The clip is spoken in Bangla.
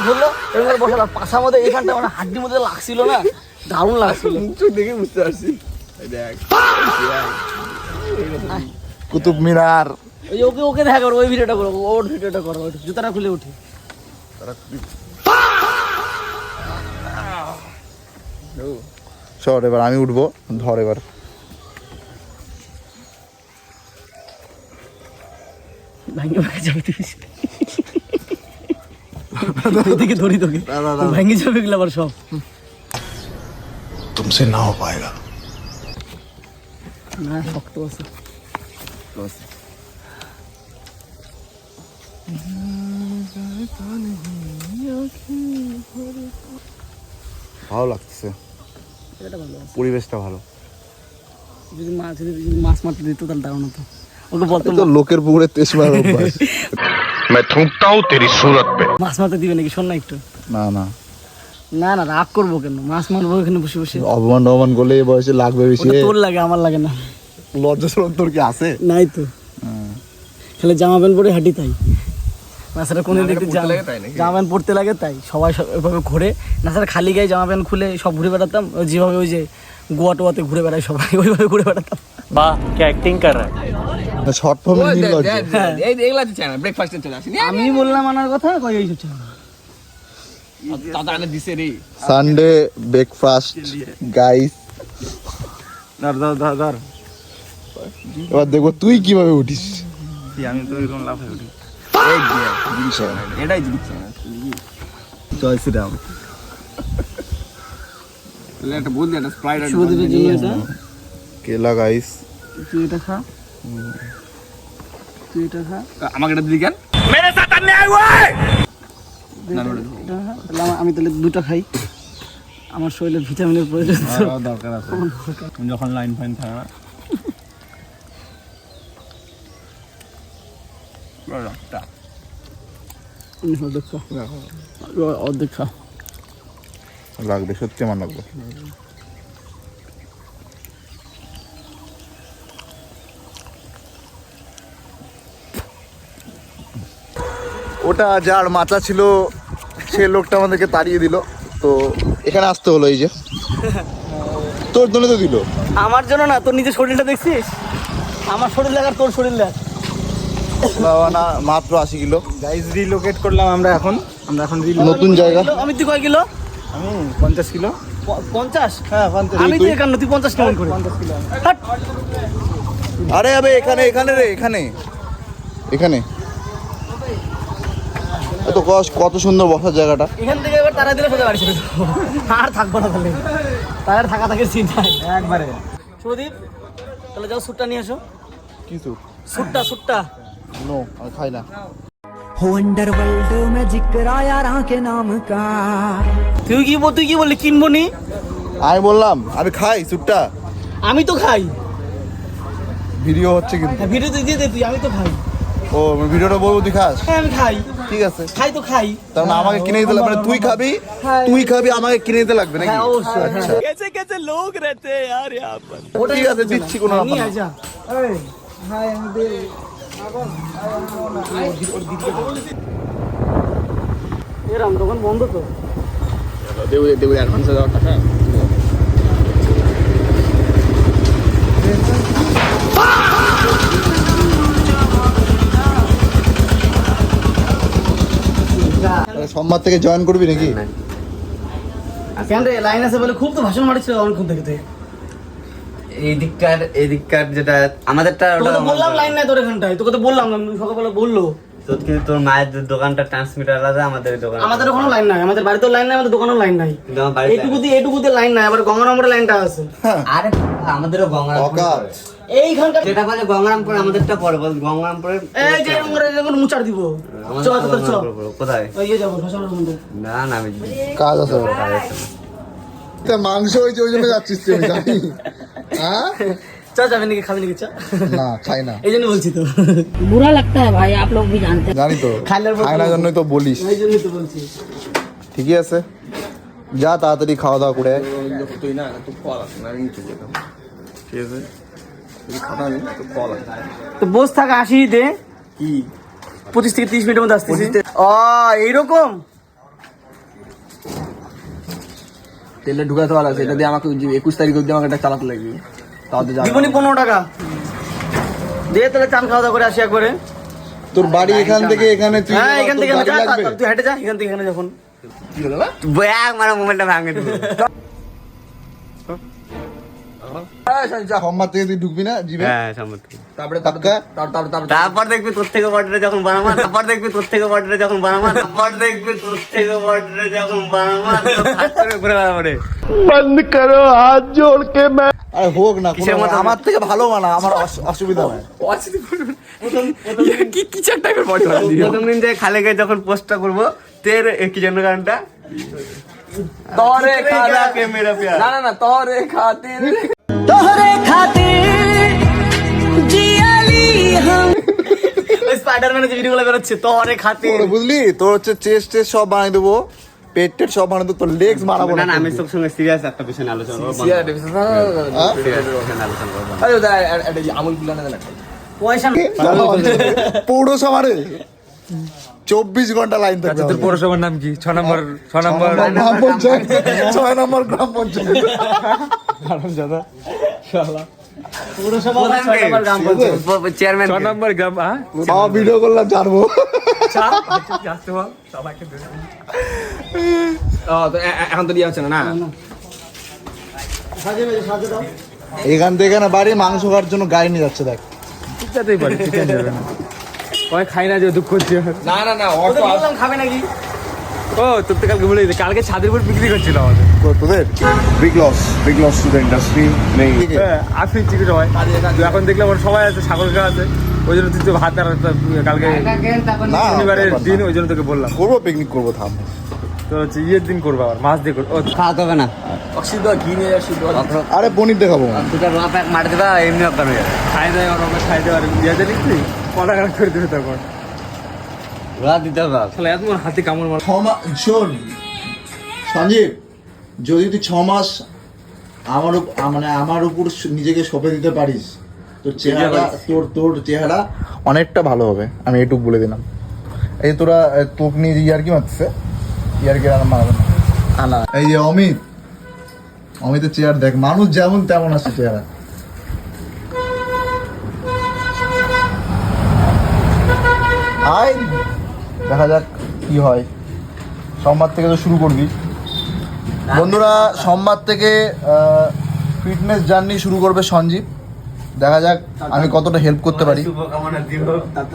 ধরলো এরকম বসালাম পাশার মধ্যে এখানটা মানে হাড্ডির মধ্যে লাগছিল না, দারুণ লাগছিল। চোখ দেখে বুঝতে পারছি। দেখ কুতুব মিনার। ওই ওকে ওকে দেখা করো, ওই ভিডিওটা করো, ওর ভিডিওটা করো, জুতাটা খুলে উঠে। সর এবার আমি উঠবো, ধর এবার। ভাঙ্গে ভাঙ্গে যাবে তুই ধরি তোকে ভাঙ্গে যাবে এগুলো আবার সব। তুমসে না হো পায়েগা। না শক্ত আছে। ভালো লাগছে, এটা ভালো আছে। পরিবেশটা ভালো। যদি মাছ মারতে দিত তাহলে দারুণ হতো। ওকে বলতো তো লোকের পুকুরে তেজ মারার অভ্যাস। मैं थूकता हूँ तेरी सूरत पे। মাছ মারতে দিবে নাকি? শোন না একটু। না না না না রাগ করবো কেন? মাছ মারবো এখানে বসে বসে। অপমান করলে এই বয়সে লাগবে বেশি। তোর লাগে, আমার লাগে না। লজ্জা শরম তোর কি আছে? নাই তো। খালি জামা প্যান্ট পরে হাঁটি তাই। নাসারা কোনে দেখতে জামা প্যান্ট পরতে লাগে তাই সবাই এভাবে ঘুরে। নাসারা খালি গায়ে জামা প্যান্ট খুলে সব ঘুরে বেড়াতাম, যেভাবে ওই যে গোয়া টোয়াতে ঘুরে বেড়ায় সবাই ওইভাবে ঘুরে বেড়াতাম। বাহ কি অ্যাক্টিং কর রহা है। শর্ট ফর্মের নির্লজ্জ। এই এগুলা তো চাই না, ব্রেকফাস্টে চলে আসি। আমি বললাম আনার কথা, কই এইসব চাই না। দাদা আনে দিছে রে। Sunday breakfast guys. ধর এবার দেখবো তুই কিভাবে উঠিস। আমি তো এরকম লাফাই উঠি। এই যে জিনিস এটাই জিনিস না। জয় শ্রীরাম। তাহলে একটা বললি একটা স্প্রাইট আর শুভদীপের জন্য এটা। কেলা গাইস। তুই এটা খা, তুই এটা খা। আমাকে এটা দিলি কেন? मेरे साथ अन्याय हुआ है। এটা খা। তাহলে আমি তাহলে দুটো খাই, আমার শরীরে ভিটামিনের প্রয়োজন তো। দরকার আছে যখন লাইন ফাইন থাকে না। অর্ধেক খা, অর্ধেক খা। লাগবে সত্যি আমার লাগবে। ওটা যার মাচা ছিল সে লোকটা আমাদেরকে তাড়িয়ে দিল, তো এখানে আসতে হলো। এই যে তোর জন্য তো দিল। আমার জন্য না, তোর নিজের শরীরটা দেখছিস? আমার শরীর লাগার তোর শরীর লাগ। না মাত্র 80 কিলো। গাইস রিলোকেট করলাম আমরা এখন নতুন জায়গা। আমি তুই কয় কিলো? আমি 50 কিলো। 50? হ্যাঁ 50। আমি তো 51, তুই 50 কেমন করে? 50 কিলো। হাট। আরে আবে এখানে এখানে রে এখানে এখানে এত কত সুন্দর বসার জায়গাটা। এখান থেকে এবার তারা দিলে সোজা বাড়ি চলে যাবো। আর থাকবো না তাহলে, তাদের থাকা থাকে চিন্তা একবারে। শুভদীপ তাহলে যাও স্যুটটা নিয়ে এসো। কিছু স্যুটটা নো আমি খাই না। हो अंडरवर्ल्ड में जिक्र आया राह के नाम का। তুই কি বললি কিনবো নি? আমি বললাম আমি খাই স্যুটটা। আমি তো খাই। ভিডিও হচ্ছে কিন্তু। হ্যাঁ, ভিডিও তুই দিয়ে দে, তুই আমি তো খাই। ও ভিডিওটা বলবো তুই খাস? হ্যাঁ আমি খাই। ঠিক আছে খাই তো খাই। তার মানে আমাকে কিনে দিতে লাগবে, মানে তুই খাবি আমাকে কিনে দিতে লাগবে নাকি? হ্যাঁ অবশ্যই। আচ্ছা कैसे कैसे लोग रहते हैं यार यहाँ पर। ঠিক আছে দিচ্ছি, কোনো ব্যাপার নিয়ে না। আয় যা। এরম দোকান বন্ধ তো। দেবো অ্যাডভান্স দেওয়ার টাকা। সোমবার থেকে জয়েন করবি নাকি? কেন রে লাইন আছে বলে খুব তো ভাষণ মারছিল অনেকক্ষণ থেকে তুই। এদিককার যেটা আমাদেরটা তোকে তো বললাম লাইন নাই তোর এখানটায়, তোকে তো বললাম সকালবেলা বললো। তোর কিন্তু তোর মায়ের দোকানটা ট্রান্সমিটার আলাদা, আমাদের দোকান আমাদের ওখানেও লাইন নাই, আমাদের বাড়িতেও লাইন নাই, আমাদের দোকানেও লাইন নাই। কিন্তু আমার বাড়িতে এটুকুতে লাইন নাই, আবার গঙ্গারামপুরে লাইনটা আছে। আরে আমাদেরও গঙ্গারামপুর অকাত। এইখানকার যেটা বলে গঙ্গারামপুর, আমাদেরটা পরে বল গঙ্গারামপুরে। এই যে এরকম মুচার দিব। চল তো চল। কোথায়? ওই যে যাবো শ্মশানের মধ্যে। না আমি কাজ আছে ওর। তা মাংস হয়েছে ওই জন্য যাচ্ছিস তুই, আমি জানি। হ্যাঁ চল যাবে নাকি, খাবি নাকি? চল। না খাই না, এই জন্য বলছি তো। बुरा लगता है भाई, आप लोग भी जानते हैं। জানি তো খাই না জন্যই তো বলিস। এই জন্যই তো বলছি। ঠিকই আছে, যা তাড়াতাড়ি খাওয়া দাওয়া করে আয়। তুই না তুই কল আসে না, আমি নিচে যেতাম। ঠিক আছে তুই খাতা আমি তো কল আসে। তো বস থাকা আসি দে। কি 25 থেকে 30 মিনিটের মধ্যে আসতেছি। এইরকম তেলে ঢুকাতে ভালো আছে, এটা দিয়ে আমাকে 21 তারিখ অব্দি আমাকে এটা চালাতে লাগবে, তাহলে যাবে। জীবনী 15 টাকা দিয়ে তাহলে চান খাওয়া দাওয়া করে আসি একবারে। তোর বাড়ি এখান থেকে এখানে, তুই হ্যাঁ এখান তোর থেকে গাড়ি লাগবে? তুই হেঁটে যা এখান থেকে এখানে যখন ব্যাগ মারা মোবাইলটা ভাঙে দিবো। সোমবার থেকে তুই ঢুকবি না জিমে? হ্যাঁ সম্মত। তারপরে পাক্কা? তারপর দেখবি তোর থেকে বর্ডারে যখন বানামা, তারপর দেখবি তোর থেকে বর্ডারে যখন বানামা, তারপর দেখবি তোর থেকে বর্ডারে যখন বানামা, ঘুরে বেড়াবে। আরে হোক না, কিসের কোনো- মতো? আমার থেকে ভালো মানা, আমার অসুবিধা হয়। কিচার টাইপের বডি প্রথম দিন যে খালে গিয়ে যখন পোস্টটা করবো, তের কি জন্য গানটা তোরে খালা কে মেরা প্যার। না না না তোরে খাতির तोहरे खातिर जियाली हम ওই স্পাইডারম্যানের যে ভিডিওগুলো বেরোচ্ছে তোরে খাতির। তোর বুঝলি, তোর হচ্ছে চেস্ট সব বানিয়ে দেবো, পেট টেট সব বানিয়ে দেবো, তোর লেগস বানাবো না না। না, আমি তোর সঙ্গে সিরিয়াস একটা বিষয় আলোচনা করবো। সিয়া ডিভিশন হ্যাঁ? আলোচনা করবো। আরে দাদা এটা আমুল গুলানে দেন একটা পয়সা নেই। পৌরসভারে 24 ঘন্টা লাইন থাকবে। তোর পৌরসভার নাম কি? 6 নম্বর গ্রাম পঞ্চায়েত, 6 নম্বর গ্রাম পঞ্চায়েত। পুরসভা বা 6 নম্বর গ্রাম পঞ্চায়েত। চেয়ারম্যান 6 নম্বর গ্রাম। হ্যাঁ বাবা ভিডিও করলাম, জানবো। তো এখন তো দিয়ে আছে না না এখান থেকে না বাড়ি মাংস খাওয়ার জন্য গাড়ি নিয়ে যাচ্ছে, দেখ। যেতেই পারে, চিকেন যাবে না। ওই খাই না, যে দুঃখ হচ্ছে। না না না ওদের বললাম খাবে নাকি? ও তোর তো কালকে বলে দিতে, কালকে ছাদের উপর বিক্রি করছিল আমাদের। তোদের big loss to the industry नहीं হ্যাঁ আসি চিকেন হয়। তুই এখন দেখলাম ওর সবাই আছে, ছাগল খাওয়া আছে, ওই জন্য তুই তো ভাত আর কালকে না, শনিবারের দিন, ওই জন্য তোকে বললাম। করবো, পিকনিক করবো, থাম। তো হচ্ছে ইয়ের দিন করবো, আবার মাছ দিয়ে করবো। ও খাওয়াতে হবে না, অক্সিদ ঘি নিয়ে আসি আরে পনির দেখাবো। দুটো রোয়া প্যাক মার দেবা, এমনি অকার হয়ে যাবে। খাই দেয় ওর ওকে খাই দেওয়ার ইয়েতে লিখলি কলা গাছ করে দেবে তখন। রোয়া দিতে হবে। তাহলে এত মোর হাতে কামড় মার। শোন সঞ্জীব, যদি তুই 6 মাস আমার উপর নিজেকে সঁপে দিতে পারিস, তোর চেহারা, তোর চেহারা অনেকটা ভালো হবে, আমি এটুকু বলে দিলাম। এই তোরা তোক নিয়ে ইয়ার্কি মারতেছে, ইয়ার্কি আর মারাবে না। এই যে অমিতের চেহারা দেখ, মানুষ যেমন তেমন আছে চেহারা। আয় দেখা যাক কি হয়। সোমবার থেকে তো শুরু করবি বন্ধুরা, সোমবার থেকে ফিটনেস জার্নি শুরু করবে সঞ্জীব। দেখা যাক আমি কতটা হেল্প করতে পারি। শুভকামনা দিও।